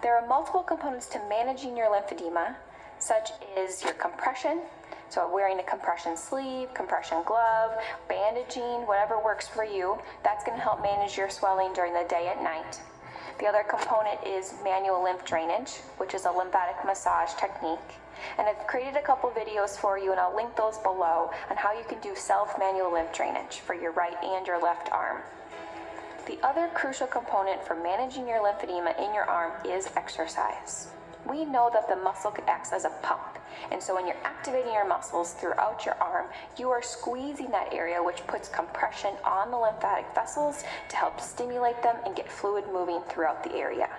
There are multiple components to managing your lymphedema, such as your compression, so wearing a compression sleeve, compression glove, bandaging, whatever works for you. That's going to help manage your swelling during the day and night. The other component is manual lymph drainage, which is a lymphatic massage technique. And I've created a couple videos for you, and I'll link those below on how you can do self-manual lymph drainage for your right and your left arm. The other crucial component for managing your lymphedema in your arm is exercise. We know that the muscle acts as a pump, and so when you're activating your muscles throughout your arm, you are squeezing that area, which puts compression on the lymphatic vessels to help stimulate them and get fluid moving throughout the area.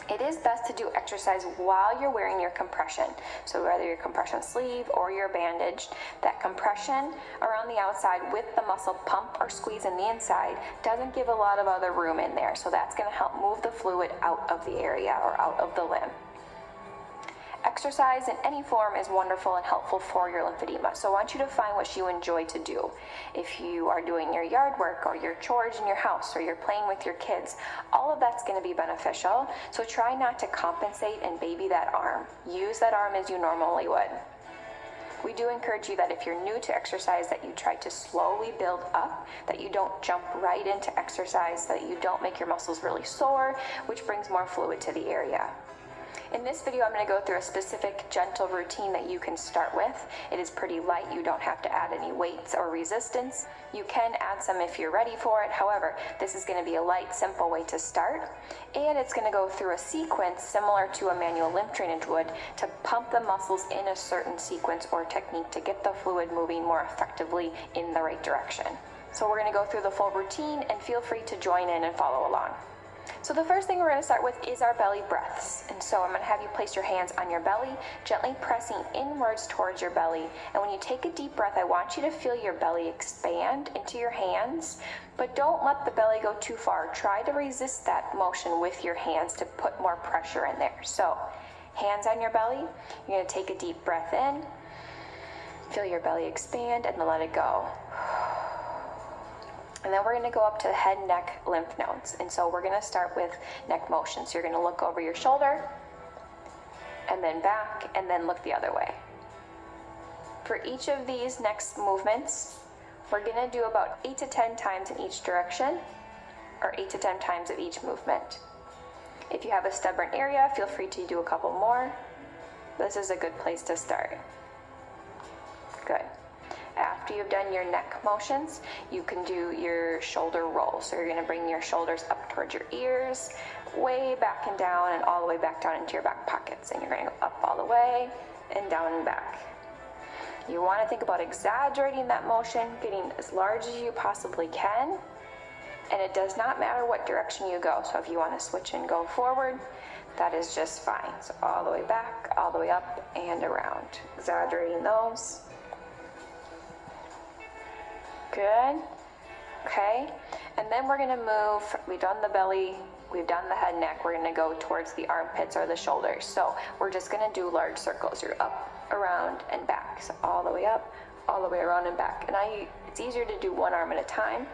It is best to do exercise while you're wearing your compression. So whether your compression sleeve or you're bandaged, that compression around the outside with the muscle pump or squeeze in the inside doesn't give a lot of other room in there. So that's going to help move the fluid out of the area or out of the limb. Exercise in any form is wonderful and helpful for your lymphedema, so I want you to find what you enjoy to do. If you are doing your yard work or your chores in your house or you're playing with your kids, all of that's going to be beneficial, so try not to compensate and baby that arm. Use that arm as you normally would. We do encourage you that if you're new to exercise, that you try to slowly build up, that you don't jump right into exercise, that you don't make your muscles really sore, which brings more fluid to the area. In this video, I'm going to go through a specific gentle routine that you can start with. It is pretty light. You don't have to add any weights or resistance. You can add some if you're ready for it. However, this is going to be a light, simple way to start. And it's going to go through a sequence similar to a manual lymph drainage would to pump the muscles in a certain sequence or technique to get the fluid moving more effectively in the right direction. So we're going to go through the full routine, and feel free to join in and follow along. So the first thing we're going to start with is our belly breaths. And so I'm going to have you place your hands on your belly, gently pressing inwards towards your belly. And when you take a deep breath, I want you to feel your belly expand into your hands, but don't let the belly go too far. Try to resist that motion with your hands to put more pressure in there. So hands on your belly, you're going to take a deep breath in, feel your belly expand, and then let it go. And then we're going to go up to the head, neck, lymph nodes. And so we're going to start with neck motion. So you're going to look over your shoulder, and then back, and then look the other way. For each of these next movements, we're going to do about 8 to 10 times in each direction, or 8 to 10 times of each movement. If you have a stubborn area, feel free to do a couple more. This is a good place to start. Good. After you've done your neck motions, you can do your shoulder roll. So you're going to bring your shoulders up towards your ears, way back and down, and all the way back down into your back pockets. And you're going to go up all the way and down and back. You want to think about exaggerating that motion, getting as large as you possibly can. And it does not matter what direction you go. So if you want to switch and go forward, that is just fine. So all the way back, all the way up and around. Exaggerating those. Good. Okay. And then we're going to move, we've done the belly, we've done the head, neck, we're going to go towards the armpits or the shoulders. So we're just going to do large circles. You're up, around, and back. So all the way up, all the way around and back. And it's easier to do one arm at a time.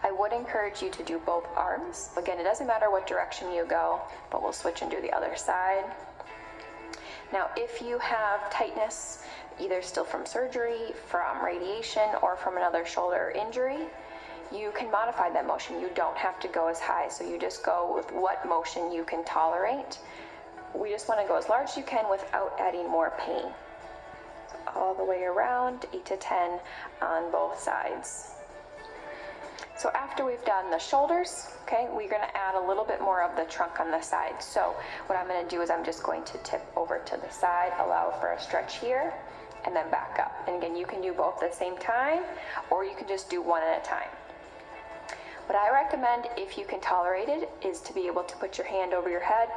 I would encourage you to do both arms. Again, it doesn't matter what direction you go, but we'll switch and do the other side. Now, if you have tightness, either still from surgery, from radiation, or from another shoulder injury, you can modify that motion. You don't have to go as high, so you just go with what motion you can tolerate. We just want to go as large as you can without adding more pain. So all the way around, 8 to 10 on both sides. So after we've done the shoulders, okay, we're going to add a little bit more of the trunk on the side. So what I'm going to do is I'm just going to tip over to the side, allow for a stretch here, and then back up. And again, you can do both at the same time, or you can just do one at a time. What I recommend, if you can tolerate it, is to be able to put your hand over your head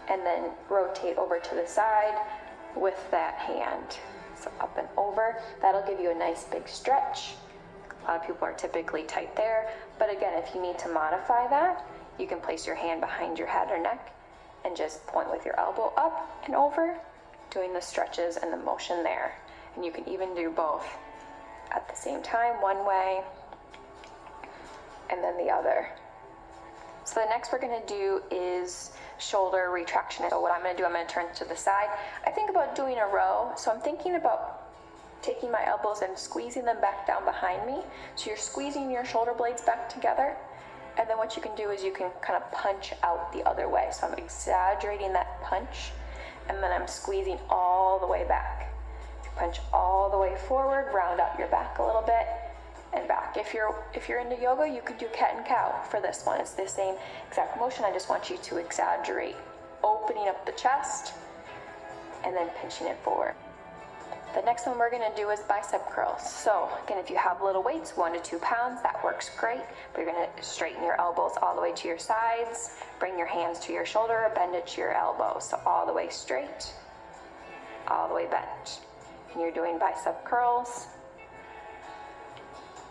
and then rotate over to the side with that hand. So up and over. That'll give you a nice big stretch. A lot of people are typically tight there, but again, if you need to modify that, you can place your hand behind your head or neck and just point with your elbow up and over, doing the stretches and the motion there. And you can even do both at the same time, one way and then the other. So the next we're going to do is shoulder retraction. So what I'm gonna do, I'm gonna turn to the side. I think about doing a row, so I'm thinking about taking my elbows and squeezing them back down behind me. So you're squeezing your shoulder blades back together. And then what you can do is you can kind of punch out the other way. So I'm exaggerating that punch, and then I'm squeezing all the way back. Punch all the way forward, round out your back a little bit, and back. If you're into yoga, you could do cat and cow for this one. It's the same exact motion. I just want you to exaggerate, opening up the chest, and then pinching it forward. The next one we're gonna do is bicep curls. So again, if you have little weights, 1 to 2 pounds, that works great. But you're gonna straighten your elbows all the way to your sides, bring your hands to your shoulder, bend it to your elbows. So all the way straight, all the way bent. And you're doing bicep curls.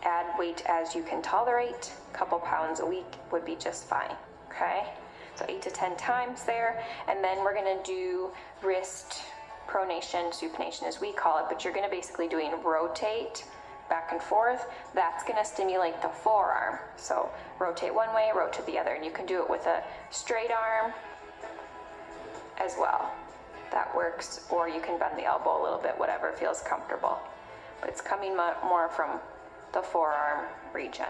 Add weight as you can tolerate. A couple pounds a week would be just fine, okay? So 8 to 10 times there. And then we're gonna do wrist pronation, supination as we call it, but you're gonna basically doing rotate back and forth. That's gonna stimulate the forearm. So rotate one way, rotate the other, and you can do it with a straight arm as well. That works, or you can bend the elbow a little bit, whatever feels comfortable. But it's coming more from the forearm region.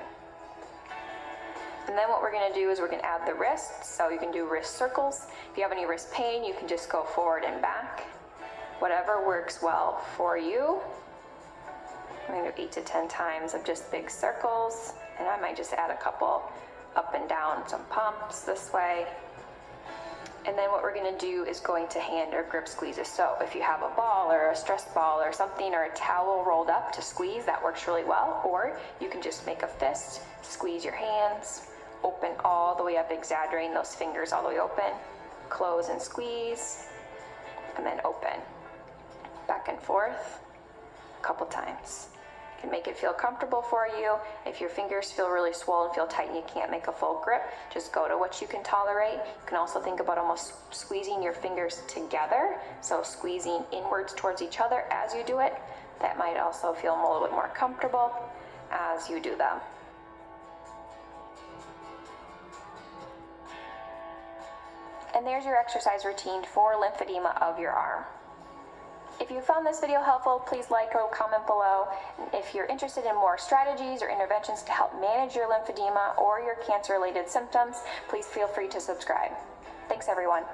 And then what we're gonna do is we're gonna add the wrists. So you can do wrist circles. If you have any wrist pain, you can just go forward and back. Whatever works well for you. I'm gonna do 8 to 10 times of just big circles, and I might just add a couple up and down, some pumps this way. And then what we're gonna do is going to hand or grip squeezes. So if you have a ball or a stress ball or something, or a towel rolled up to squeeze, that works really well. Or you can just make a fist, squeeze your hands, open all the way up, exaggerating those fingers all the way open, close and squeeze, and then open. Back and forth a couple times. You can make it feel comfortable for you. If your fingers feel really swollen, feel tight, and you can't make a full grip, just go to what you can tolerate. You can also think about almost squeezing your fingers together, so squeezing inwards towards each other as you do it. That might also feel a little bit more comfortable as you do them. And there's your exercise routine for lymphedema of your arm. If you found this video helpful, please like or comment below. And if you're interested in more strategies or interventions to help manage your lymphedema or your cancer-related symptoms, please feel free to subscribe. Thanks, everyone.